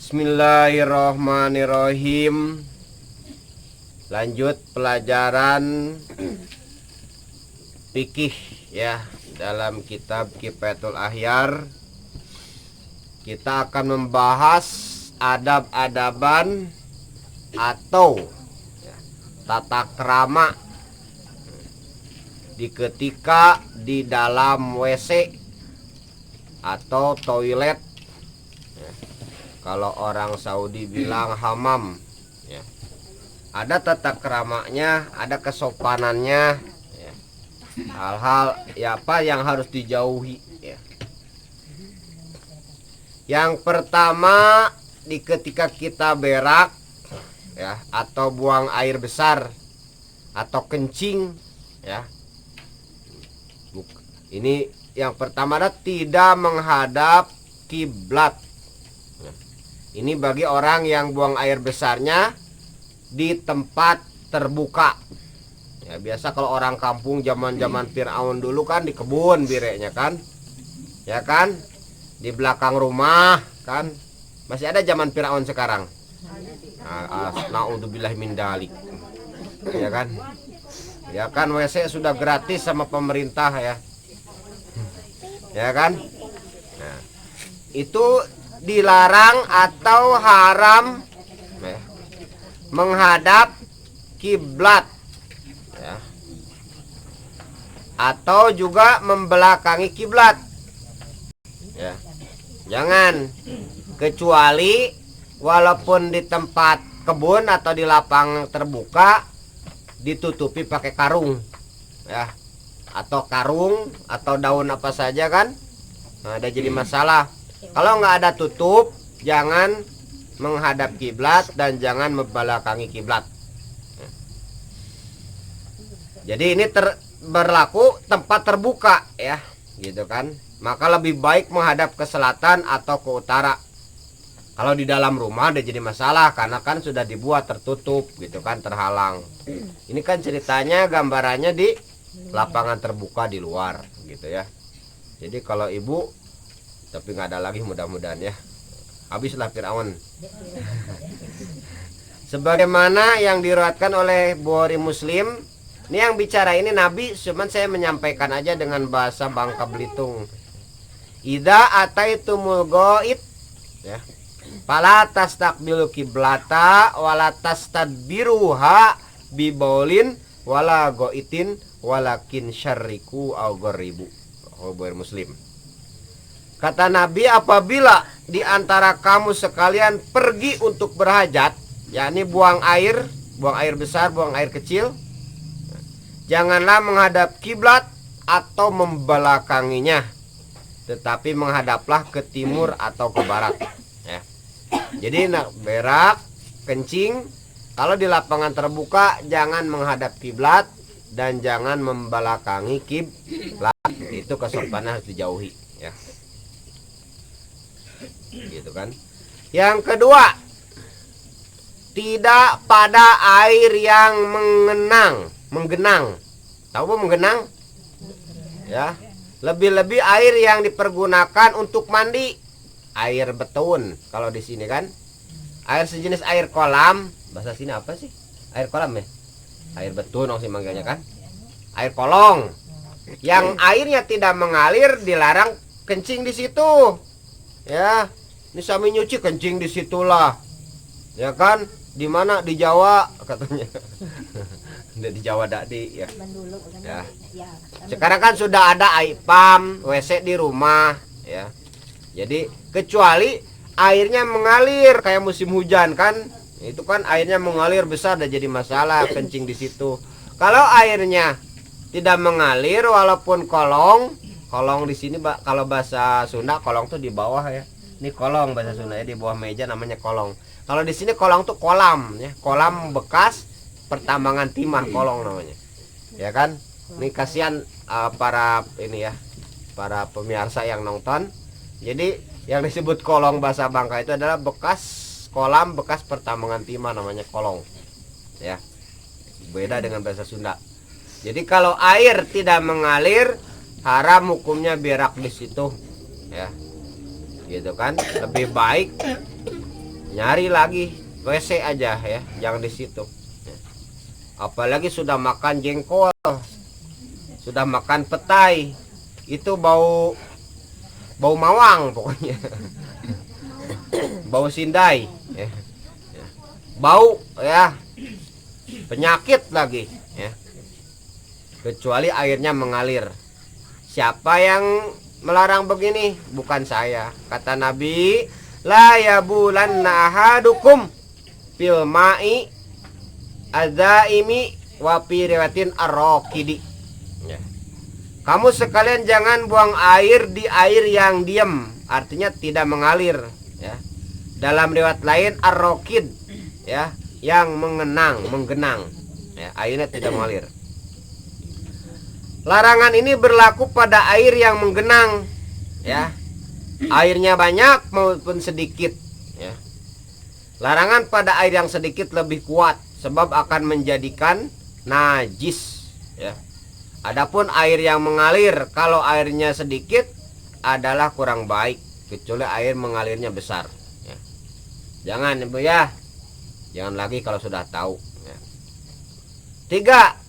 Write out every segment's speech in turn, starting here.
Bismillahirrohmanirrohim. Lanjut pelajaran fikih ya, dalam kitab Kifayatul Ahyar. Kita akan membahas adab-adaban atau tata krama ketika di dalam WC atau toilet. Kalau orang Saudi bilang hamam ya. Ada tata keramanya, ada kesopanannya ya. Hal-hal ya apa yang harus dijauhi ya. Yang pertama, ketika kita berak ya, atau buang air besar atau kencing ya. Ini yang pertama adalah tidak menghadap kiblat. Ini bagi orang yang buang air besarnya di tempat terbuka. Ya, biasa kalau orang kampung zaman-zaman Fir'aun dulu kan di kebun bireknya kan. Ya kan? Di belakang rumah kan. Masih ada zaman Fir'aun sekarang. Na'udzubillah min dalik. Ya kan? Ya kan, WC sudah gratis sama pemerintah ya. Ya kan? Nah, itu dilarang atau haram ya, menghadap kiblat ya, atau juga membelakangi kiblat ya. Jangan, kecuali walaupun di tempat kebun atau di lapang terbuka ditutupi pakai karung ya, atau karung atau daun apa saja kan. Nah, ada jadi masalah. Kalau nggak ada tutup, jangan menghadap kiblat dan jangan membelakangi kiblat. Jadi ini berlaku tempat terbuka ya, gitu kan. Maka lebih baik menghadap ke selatan atau ke utara. Kalau di dalam rumah udah jadi masalah karena kan sudah dibuat tertutup gitu kan, terhalang. Ini kan ceritanya gambarannya di lapangan terbuka di luar gitu ya. Jadi kalau ibu, tapi nggak ada lagi mudah-mudahan ya, habislah Fir'aun. Sebagaimana yang diriwayatkan oleh Bukhari Muslim. Ini yang bicara ini Nabi, cuman saya menyampaikan aja dengan bahasa Bangka Belitung. Idza ataitumul ghaid ya, fala tastaqbilu kiblata wala tastadbiruha bibaulin wala ghaitin walakin syarriku au gharibu. Bukhari Muslim. Kata Nabi, apabila di antara kamu sekalian pergi untuk berhajat, yakni buang air besar, buang air kecil, janganlah menghadap kiblat atau membelakanginya, tetapi menghadaplah ke timur atau ke barat ya. Jadi nak berak, kencing, kalau di lapangan terbuka jangan menghadap kiblat dan jangan membelakangi kiblat. Itu kesopanan harus dijauhi ya. Gitu kan. Yang kedua, tidak pada air yang menggenang. Tahu apa menggenang? Ya, lebih-lebih air yang dipergunakan untuk mandi. Air betun kalau di sini kan. Air sejenis air kolam, bahasa sini apa sih? Air kolam ya? Air betun sih manggilnya kan. Air kolong. Yang airnya tidak mengalir dilarang kencing di situ. Ya. Ini sami nyuci kencing di situlah. Ya kan? Di mana? Di Jawa katanya. Di Jawa dadi ya. Ya. Sekarang kan sudah ada AIPAM, WC di rumah ya. Jadi kecuali airnya mengalir kayak musim hujan kan, itu kan airnya mengalir besar dan jadi masalah kencing di situ. Kalau airnya tidak mengalir walaupun kolong di sini kalau bahasa Sunda kolong tuh di bawah ya. Ini kolong bahasa Sunda ya, di bawah meja namanya kolong. Kalau di sini kolong tuh kolam ya, kolam bekas pertambangan timah, kolong namanya. Ya kan? Ini kasihan para ini ya, para pemirsa yang nonton. Jadi yang disebut kolong bahasa Bangka itu adalah bekas kolam bekas pertambangan timah, namanya kolong. Ya. Beda dengan bahasa Sunda. Jadi kalau air tidak mengalir, haram hukumnya berak di situ. Ya. Gitu kan, lebih baik nyari lagi WC aja ya, jangan di situ. Apalagi sudah makan jengkol, sudah makan petai, itu bau mawang pokoknya. Bau sindai ya. Bau ya, penyakit lagi ya. Kecuali airnya mengalir. Siapa yang melarang begini? Bukan saya. Kata Nabi, la yabulanna ahadukum fil ma'i adzaimi wa fi riwayatin ar-raqidi. Ya. Kamu sekalian jangan buang air di air yang diam, artinya tidak mengalir ya. Dalam riwayat lain ar-raqid ya, yang menggenang ya, airnya tidak mengalir. Larangan ini berlaku pada air yang menggenang ya, airnya banyak maupun sedikit ya. Larangan pada air yang sedikit lebih kuat sebab akan menjadikan najis ya. Adapun air yang mengalir, kalau airnya sedikit adalah kurang baik, kecuali air mengalirnya besar ya. Jangan Ibu ya, jangan lagi kalau sudah tahu ya. 3,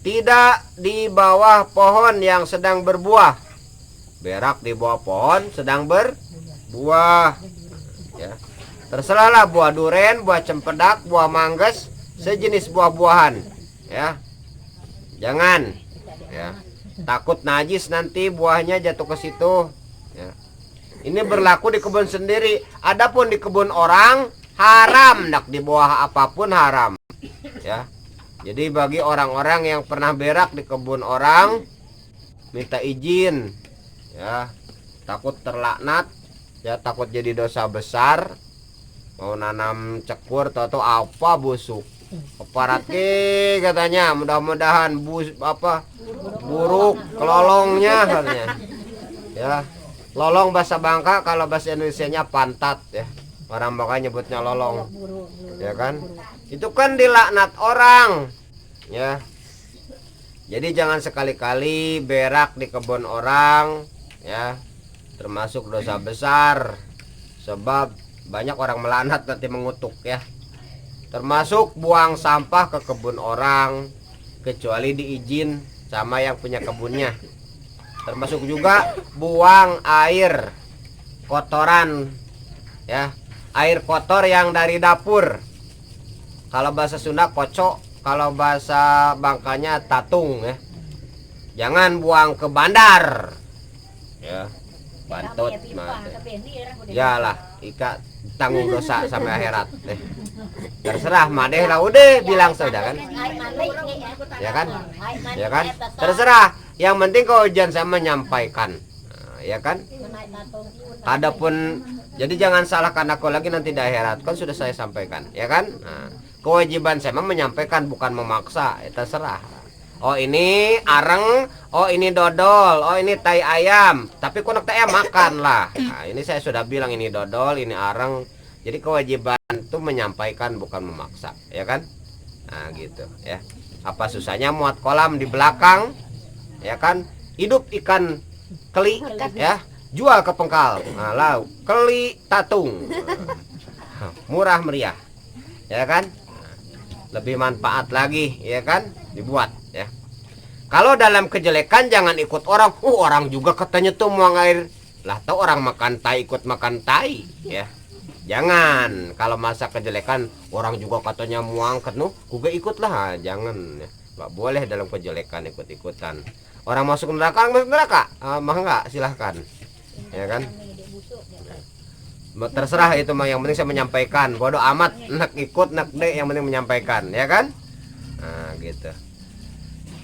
tidak di bawah pohon yang sedang berbuah. Berak di bawah pohon sedang berbuah ya. Terserahlah buah duren, buah cempedak, buah manggas, sejenis buah-buahan ya. Jangan ya. Takut najis nanti buahnya jatuh ke situ ya. Ini berlaku di kebun sendiri. Adapun di kebun orang haram, nak di bawah apapun haram ya. Jadi bagi orang-orang yang pernah berak di kebun orang, minta izin ya, takut terlaknat ya, takut jadi dosa besar. Mau nanam cekur atau apa busuk keparati katanya, mudah-mudahan buruk kelolongnya katanya ya. Lolong bahasa Bangka, kalau bahasa Indonesianya pantat ya, orang Bangka nyebutnya lolong ya kan. Itu kan dilaknat orang ya. Jadi jangan sekali-kali berak di kebun orang ya, termasuk dosa besar, sebab banyak orang melaknat nanti mengutuk ya. Termasuk buang sampah ke kebun orang, kecuali diizin sama yang punya kebunnya. Termasuk juga buang air kotoran ya, air kotor yang dari dapur. Kalau bahasa Sunda kocok, kalau bahasa Bangkanya tatung ya. Jangan buang ke bandar ya, bantut ya lah, ika tanggung dosa sampai akhirat terserah madeh lah, udah bilang sudah kan ya kan, ya kan, terserah. Yang penting kau ujian saya menyampaikan ya kan. Adapun jadi jangan salahkan aku lagi nanti di akhirat, kan sudah saya sampaikan ya kan. Kewajiban saya memang menyampaikan, bukan memaksa ya, terserah. Oh ini areng, oh ini dodol, oh ini tai ayam, tapi konak tai ayam makan lah. Nah, ini saya sudah bilang ini dodol, ini areng. Jadi kewajiban itu menyampaikan, bukan memaksa ya kan. Nah gitu ya. Apa susahnya muat kolam di belakang ya kan, hidup ikan keli ya, jual ke pengkal. Nah, lalu keli tatung murah meriah ya kan, lebih manfaat lagi ya kan, dibuat ya. Kalau dalam kejelekan jangan ikut orang. Orang juga katanya tuh muang air lah, tahu orang makan tai ikut makan tai ya. Jangan. Kalau masa kejelekan orang juga katanya muang ketnu juga ikutlah, jangan ya. Nggak boleh dalam kejelekan ikut-ikutan. Orang masuk neraka mah enggak, silahkan ya kan. Terserah itu mah, yang penting saya menyampaikan. Bodoh amat nak ikut nak dek, yang penting menyampaikan ya kan. Nah gitu.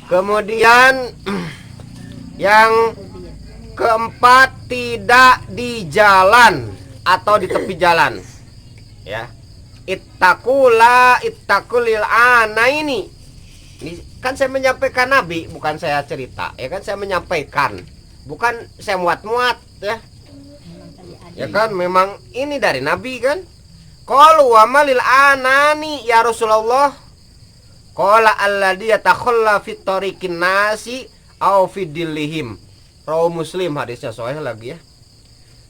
Kemudian yang keempat, tidak di jalan atau di tepi jalan ya. Ittaqulil ana ini kan saya menyampaikan Nabi, bukan saya cerita ya kan, saya menyampaikan, bukan saya muat-muat ya. Ya kan, memang ini dari Nabi kan. Qalu wa malil anani ya Rasulullah. Qala alladhi yatakhalla fit tariqin nasi au fi dillihim. Rawi Muslim, hadisnya sahih lagi ya.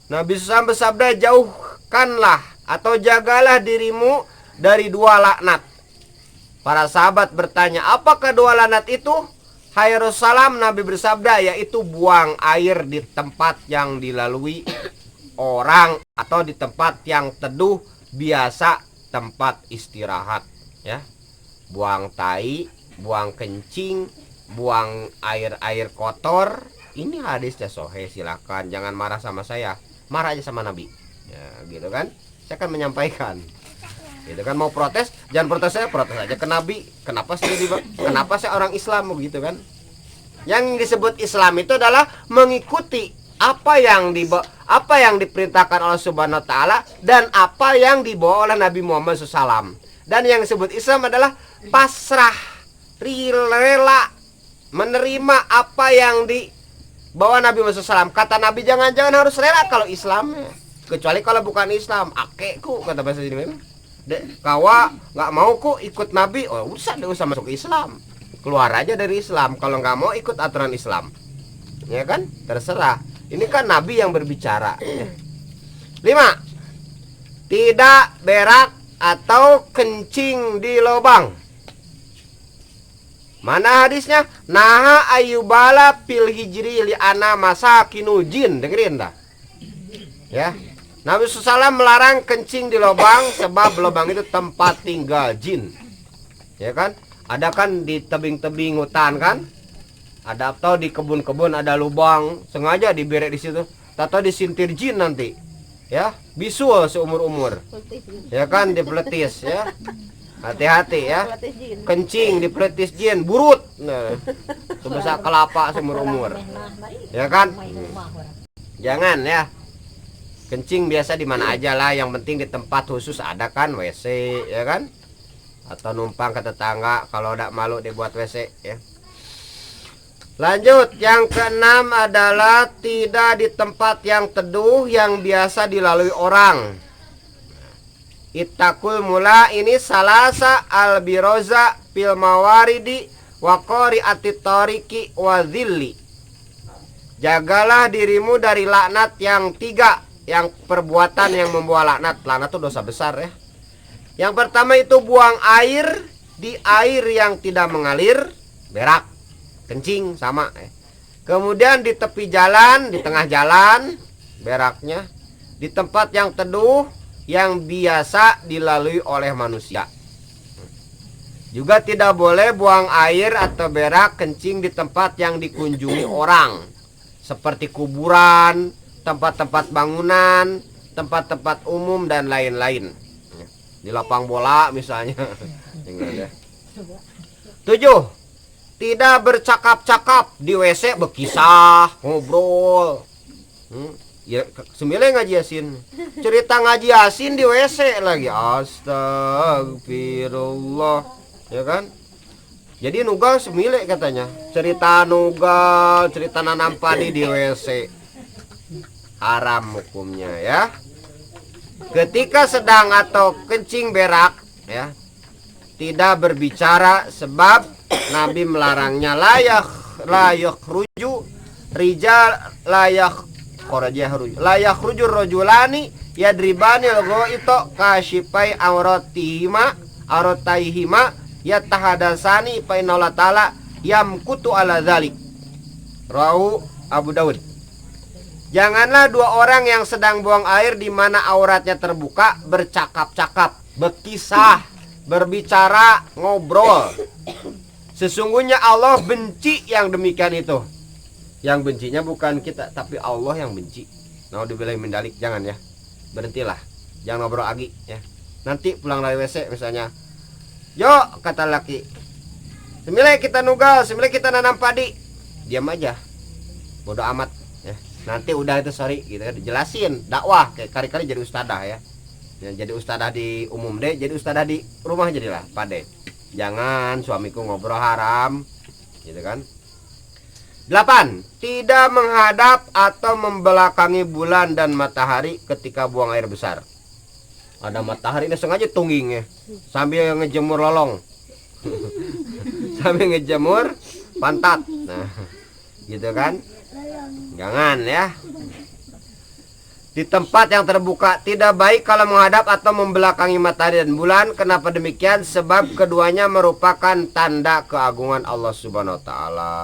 Nabi SAW bersabda, jauhkanlah atau jagalah dirimu dari 2 laknat. Para sahabat bertanya, apakah 2 laknat itu? Hai Rasulullah, Nabi bersabda, yaitu buang air di tempat yang dilalui orang atau di tempat yang teduh, biasa tempat istirahat, ya. Buang tai, buang kencing, buang air-air kotor. Ini hadisnya sahih, silakan jangan marah sama saya, marah aja sama Nabi, ya gitu kan. Saya akan menyampaikan, gitu kan. Mau protes, jangan protes saya, protes aja ke Nabi. Kenapa saya orang Islam, begitu kan. Yang disebut Islam itu adalah mengikuti apa yang diperintahkan oleh Subhanahu wa taala dan apa yang dibawa oleh Nabi Muhammad SAW. Dan yang disebut Islam adalah pasrah, rela, menerima apa yang dibawa Nabi Muhammad SAW. Kata Nabi, jangan-jangan harus rela kalau Islamnya, kecuali kalau bukan Islam. Akeku, kata bahasa Jawa, kawa nggak mau ku ikut Nabi, oh usah masuk ke Islam, keluar aja dari Islam kalau nggak mau ikut aturan Islam, ya kan, terserah. Ini kan Nabi yang berbicara. 5. Tidak berak atau kencing di lubang. Mana hadisnya? Naha ayubala pil hijri li ana masakinu jin. Dengerin dah, ya. Nabi SAW melarang kencing di lubang sebab lubang itu tempat tinggal jin, ya kan. Ada kan di tebing-tebing hutan kan, ada atau di kebun-kebun ada lubang sengaja diberek di situ, atau disintir jin nanti, ya, bisul seumur-umur, ya kan, dipeletis, ya. Hati-hati ya, kencing dipeletis jin, burut, nah, sebesar kelapa seumur-umur, ya kan. Jangan ya, kencing biasa di mana aja lah, yang penting di tempat khusus ada kan WC, ya kan, atau numpang ke tetangga kalau udah malu dibuat WC, ya. Lanjut, yang keenam adalah tidak di tempat yang teduh yang biasa dilalui orang. Ittaqul mula ini salasa al-biroza fil mawaridi wa qari'atit tariqi wa dhilli. Jagalah dirimu dari laknat yang 3, yang perbuatan yang membawa laknat. Laknat itu dosa besar, ya. Yang pertama itu buang air di air yang tidak mengalir, berak, kencing sama, Kemudian di tepi jalan, di tengah jalan beraknya, di tempat yang teduh yang biasa dilalui oleh manusia. Juga tidak boleh buang air atau berak, kencing di tempat yang dikunjungi orang, seperti kuburan, tempat-tempat bangunan, tempat-tempat umum dan lain-lain. Di lapang bola misalnya. 7. Tidak bercakap-cakap di WC, berkisah, ngobrol. Ya, semile ngaji Yasin. Cerita ngaji Yasin di WC lagi. Astagfirullah. Ya kan? Jadi nugal semile katanya. Cerita nugal, cerita nanam padi di WC. Haram hukumnya, ya. Ketika sedang atau kencing berak, ya, tidak berbicara sebab Nabi melarangnya. Layak ruju rijal layak rujur rojulani yadribani logo itu kashipai aurataihima yatahadasani painallah ta'ala yamkutu ala dzalik. Rawu Abu Daud. Janganlah 2 orang yang sedang buang air di mana auratnya terbuka bercakap-cakap, berkisah, berbicara, ngobrol. Sesungguhnya Allah benci yang demikian itu. Yang bencinya bukan kita, tapi Allah yang benci. Naudzubillahi min dzalik. Jangan ya. Berhentilah. Jangan ngobrol lagi ya. Nanti pulang dari WC misalnya, "Yo," kata laki, "semile kita nugal, semile kita nanam padi." Diam aja. Bodoh amat ya. Nanti udah itu sorry gitu kan, dijelasin, dakwah kayak kali-kali jadi ustadzah ya. Jadi ustadzah di umum deh, jadi ustadzah di rumah jadilah, pade. Jangan suamiku ngobrol haram gitu kan. 8. Tidak menghadap atau membelakangi bulan dan matahari ketika buang air besar. Ada matahari ini sengaja tungging ya, sambil ngejemur lolong. Sambil ngejemur pantat. Nah, gitu kan. Jangan ya. di tempat yang terbuka. Tidak baik kalau menghadap atau membelakangi matahari dan bulan. Kenapa demikian? Sebab keduanya merupakan tanda keagungan Allah Subhanahu wa taala.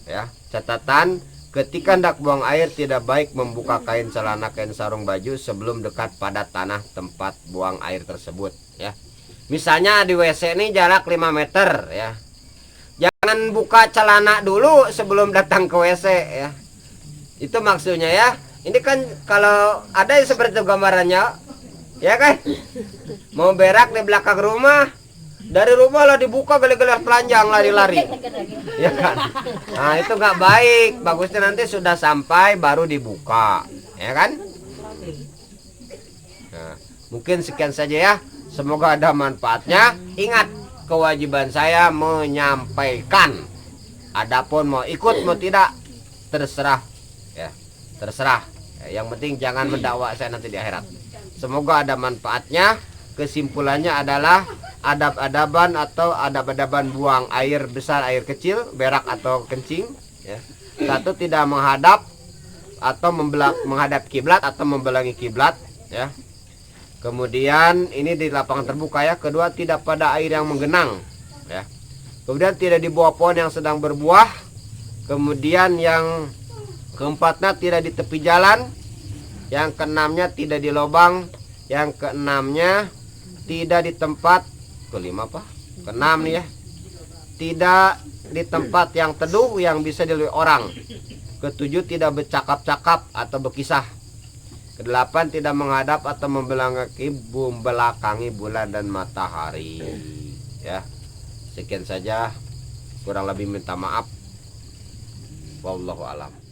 Ya, catatan, ketika hendak buang air tidak baik membuka kain celana, kain sarung, baju sebelum dekat pada tanah tempat buang air tersebut, ya. Misalnya di WC ini jarak 5 meter, ya. Jangan buka celana dulu sebelum datang ke WC, ya. Itu maksudnya, ya. Ini kan kalau ada yang seperti itu gambarannya, ya kan? Mau berak di belakang rumah, dari rumah lah dibuka gele-gele telanjang lari-lari, ya kan? Nah itu nggak baik. Bagusnya nanti sudah sampai baru dibuka, ya kan? Nah, mungkin sekian saja ya. Semoga ada manfaatnya. Ingat, kewajiban saya menyampaikan. Adapun mau ikut mau tidak terserah, ya terserah. Yang penting jangan mendakwa saya nanti di akhirat. Semoga ada manfaatnya. Kesimpulannya adalah adab-adaban atau adab-adaban buang air besar, air kecil, berak atau kencing, ya. Satu, tidak menghadap atau menghadap kiblat atau membelangi kiblat, ya. Kemudian ini di lapangan terbuka, ya. Kedua, tidak pada air yang menggenang, ya. Kemudian tidak di bawah pohon yang sedang berbuah. Kemudian yang keempatnya tidak di tepi jalan. Yang keenamnya tidak di lubang. Yang keenamnya tidak di tempat. Kelima apa? Keenam nih, ya. Tidak di tempat yang teduh yang bisa dilalui orang. Ketujuh, tidak bercakap-cakap atau berkisah. Kedelapan, tidak menghadap atau membelakangi bulan dan matahari, ya. Sekian saja, kurang lebih minta maaf. Wallahu alam.